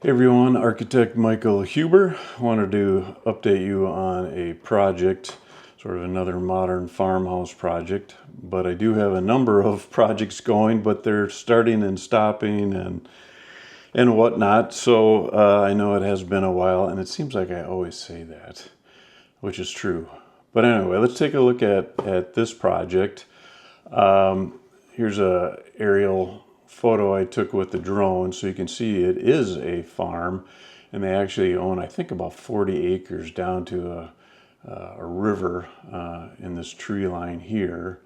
Hey everyone, Architect Michael Huber. Wanted to update you on a project, sort of another modern farmhouse project. But I do have a number of projects going, but they're starting and stopping and whatnot. So I know it has been a while, and it seems like I always say that, which is true. But anyway, let's take a look at this project. Here's a aerial photo I took with the drone, so you can see it is a farm, and they actually own, I think, about 40 acres down to a river in this tree line here.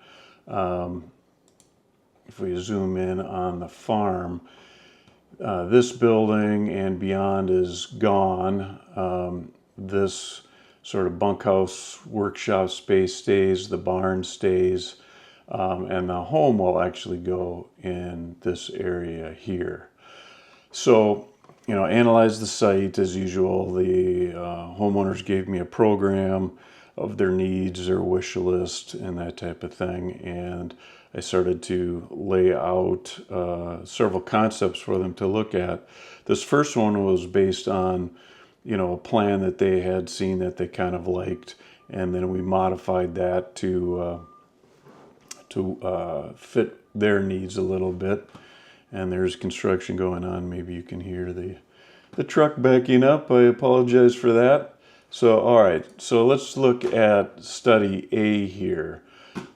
If we zoom in on the farm, this building and beyond is gone. This sort of bunkhouse workshop space stays, the barn stays. And the home will actually go in this area here. So, analyze the site as usual. The homeowners gave me a program of their needs, their wish list, and that type of thing. And I started to lay out several concepts for them to look at. This first one was based on, a plan that they had seen that they kind of liked. And then we modified that to fit their needs a little bit. And there's construction going on. Maybe you can hear the truck backing up. I apologize for that. So, all right, so let's look at study A here.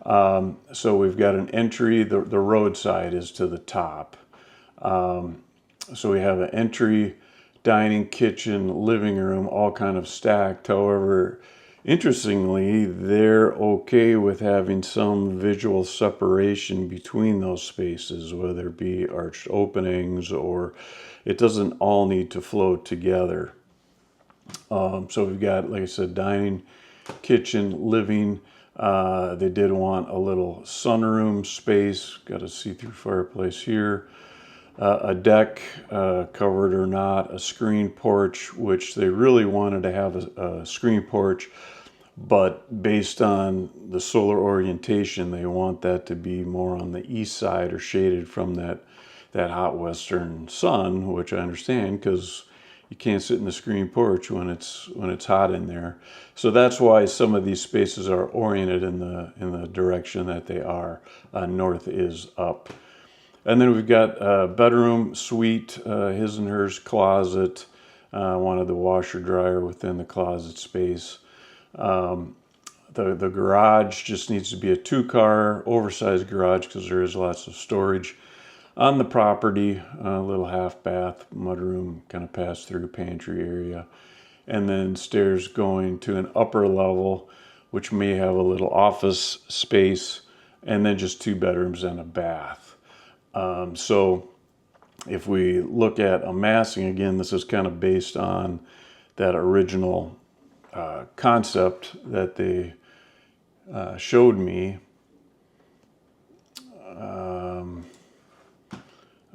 So we've got an entry, the roadside is to the top. So we have an entry, dining, kitchen, living room, all kind of stacked. However, interestingly, they're okay with having some visual separation between those spaces, whether it be arched openings or it doesn't all need to flow together. So we've got, like I said, dining, kitchen, living. They did want a little sunroom space, got a see-through fireplace here. A deck, covered or not, a screen porch, which they really wanted to have a screen porch, but based on the solar orientation, they want that to be more on the east side or shaded from that hot western sun, which I understand because you can't sit in the screen porch when it's hot in there. So that's why some of these spaces are oriented in the direction that they are. North is up. And then we've got a bedroom, suite, his and hers, closet. Wanted the washer dryer within the closet space. The garage just needs to be a 2-car, oversized garage because there is lots of storage on the property. A little half bath, mudroom, kind of pass through pantry area. And then stairs going to an upper level, which may have a little office space, and then just 2 bedrooms and a bath. So if we look at amassing, again, this is kind of based on that original concept that they showed me. All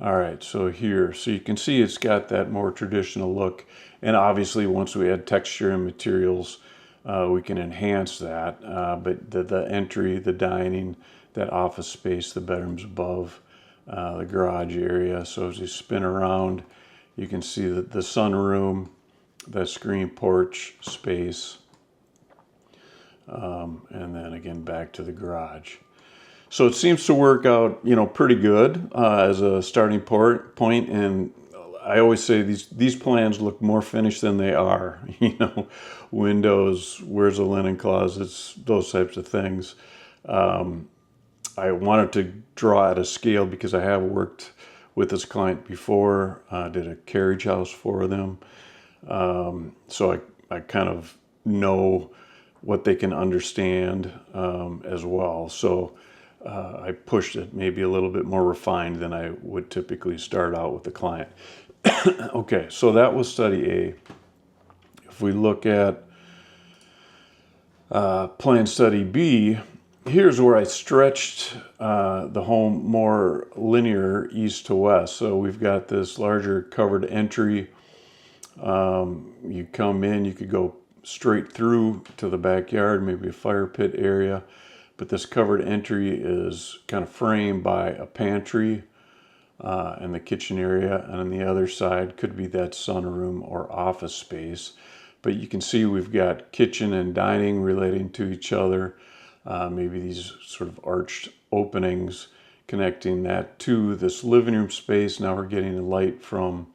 right, so here, so you can see it's got that more traditional look. And obviously, once we add texture and materials, we can enhance that. But the entry, the dining, that office space, the bedrooms above, the garage area. So as you spin around, you can see that the sunroom, that screen porch space, and then again back to the garage. So it seems to work out, pretty good as a starting point. And I always say these plans look more finished than they are. Windows, where's the linen closets, those types of things. I wanted to draw at a scale because I have worked with this client before, did a carriage house for them. So I kind of know what they can understand as well. So I pushed it maybe a little bit more refined than I would typically start out with the client. Okay, so that was study A. If we look at plan study B, here's where I stretched the home more linear east to west. So we've got this larger covered entry. You come in, you could go straight through to the backyard, maybe a fire pit area. But this covered entry is kind of framed by a pantry, and the kitchen area, and on the other side could be that sunroom or office space. But you can see we've got kitchen and dining relating to each other. Maybe these sort of arched openings connecting that to this living room space. Now we're getting light from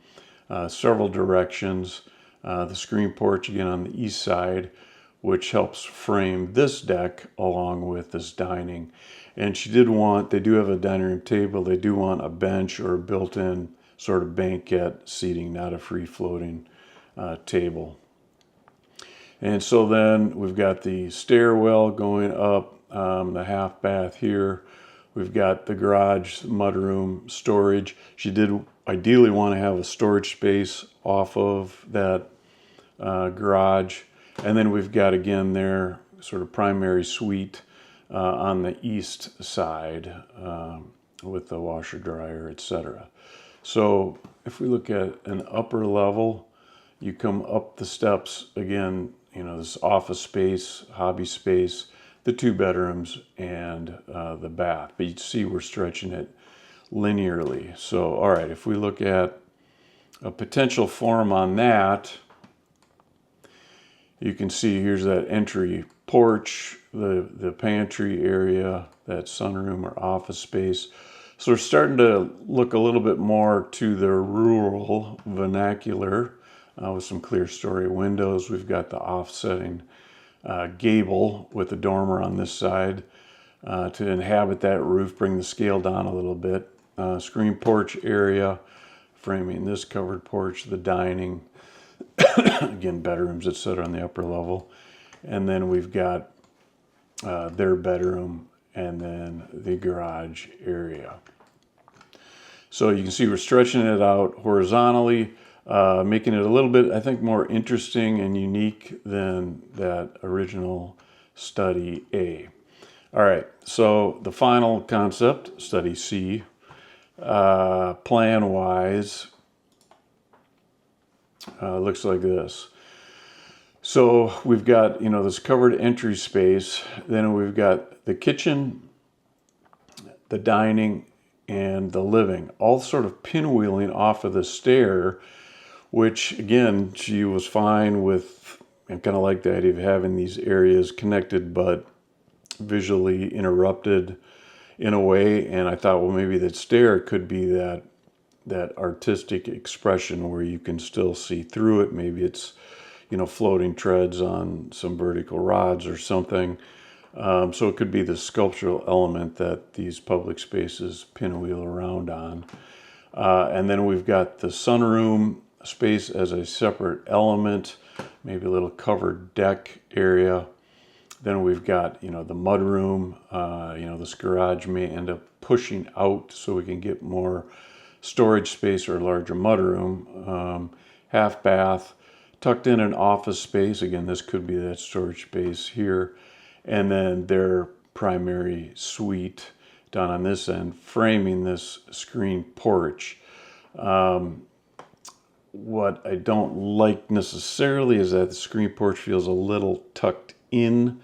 several directions. The screen porch again on the east side, which helps frame this deck along with this dining. And they do have a dining room table. They do want a bench or a built-in sort of banquette seating, not a free-floating table. And so then we've got the stairwell going up, the half bath here. We've got the garage, mudroom, storage. She did ideally want to have a storage space off of that garage. And then we've got again their sort of primary suite on the east side with the washer, dryer, etc. So if we look at an upper level, you come up the steps again, this office space, hobby space, the 2 bedrooms, and the bath. But you see we're stretching it linearly. So, all right, if we look at a potential form on that, you can see here's that entry porch, the pantry area, that sunroom or office space. So we're starting to look a little bit more to the rural vernacular with some clear story windows. We've got the offsetting gable with the dormer on this side to inhabit that roof, bring the scale down a little bit. Screen porch area, framing this covered porch, the dining, again, bedrooms, etc. on the upper level. And then we've got their bedroom and then the garage area. So you can see we're stretching it out horizontally, making it a little bit, I think, more interesting and unique than that original study A. All right, so the final concept, study C, plan-wise, looks like this. So we've got, this covered entry space. Then we've got the kitchen, the dining, and the living, all sort of pinwheeling off of the stair, which again, she was fine with, and kind of like the idea of having these areas connected but visually interrupted in a way. And I thought, well, maybe that stair could be that artistic expression where you can still see through it. Maybe it's, floating treads on some vertical rods or something. So it could be the sculptural element that these public spaces pinwheel around on. And then we've got the sunroom space as a separate element, maybe a little covered deck area. Then we've got, the mudroom. This garage may end up pushing out so we can get more storage space or a larger mudroom. Half bath, tucked in an office space. Again, this could be that storage space here. And then their primary suite down on this end, framing this screen porch. What I don't like necessarily is that the screen porch feels a little tucked in.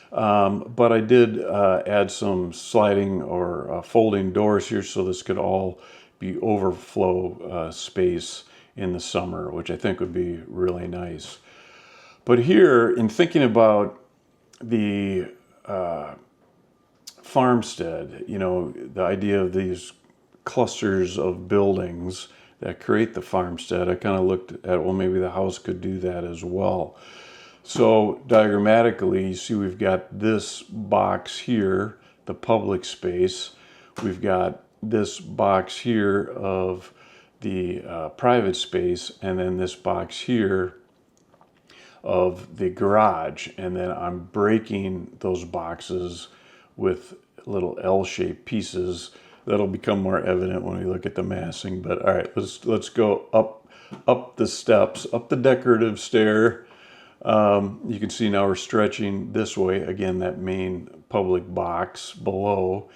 But I did add some sliding or folding doors here, so this could all be overflow space in the summer, which I think would be really nice. But here, in thinking about the farmstead, the idea of these clusters of buildings that create the farmstead, I kind of looked at, well, maybe the house could do that as well. So diagrammatically, you see we've got this box here, the public space. We've got this box here of the private space, and then this box here of the garage. And then I'm breaking those boxes with little L-shaped pieces. That'll become more evident when we look at the massing. But all right, let's go up the steps, up the decorative stair. You can see now we're stretching this way. Again, that main public box below.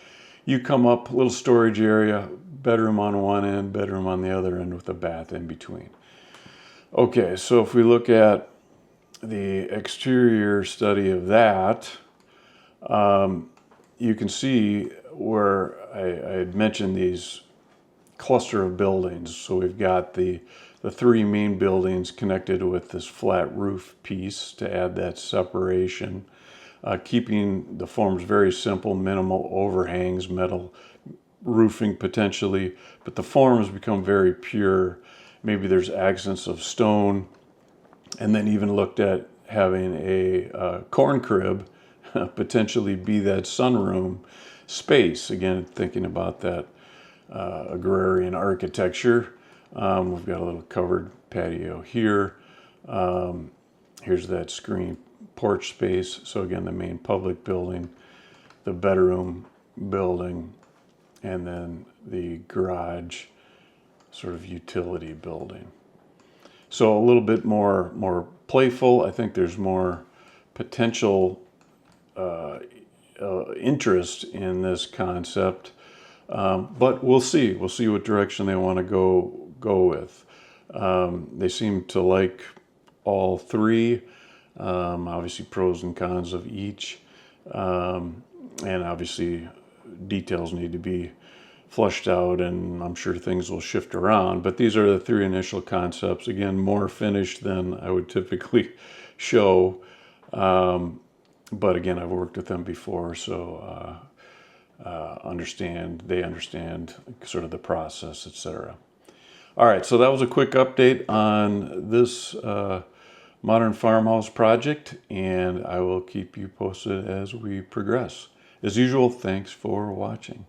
You come up, a little storage area, bedroom on one end, bedroom on the other end with a bath in between. Okay, so if we look at the exterior study of that, you can see where I had mentioned these cluster of buildings. So we've got the three main buildings connected with this flat roof piece to add that separation. Keeping the forms very simple, minimal overhangs, metal roofing potentially, but the forms become very pure. Maybe there's accents of stone, and then even looked at having a corn crib potentially be that sunroom space. Again, thinking about that agrarian architecture. We've got a little covered patio here. Here's that screen porch space. So again, the main public building, the bedroom building, and then the garage sort of utility building. So a little bit more playful. I think there's more potential interest in this concept, but we'll see. We'll see what direction they want to go with. They seem to like all three. Obviously, pros and cons of each, and obviously details need to be flushed out, and I'm sure things will shift around. But these are the three initial concepts. Again, more finished than I would typically show. But again, I've worked with them before, so they understand sort of the process, etc. All right, so that was a quick update on this modern farmhouse project, and I will keep you posted as we progress. As usual, thanks for watching.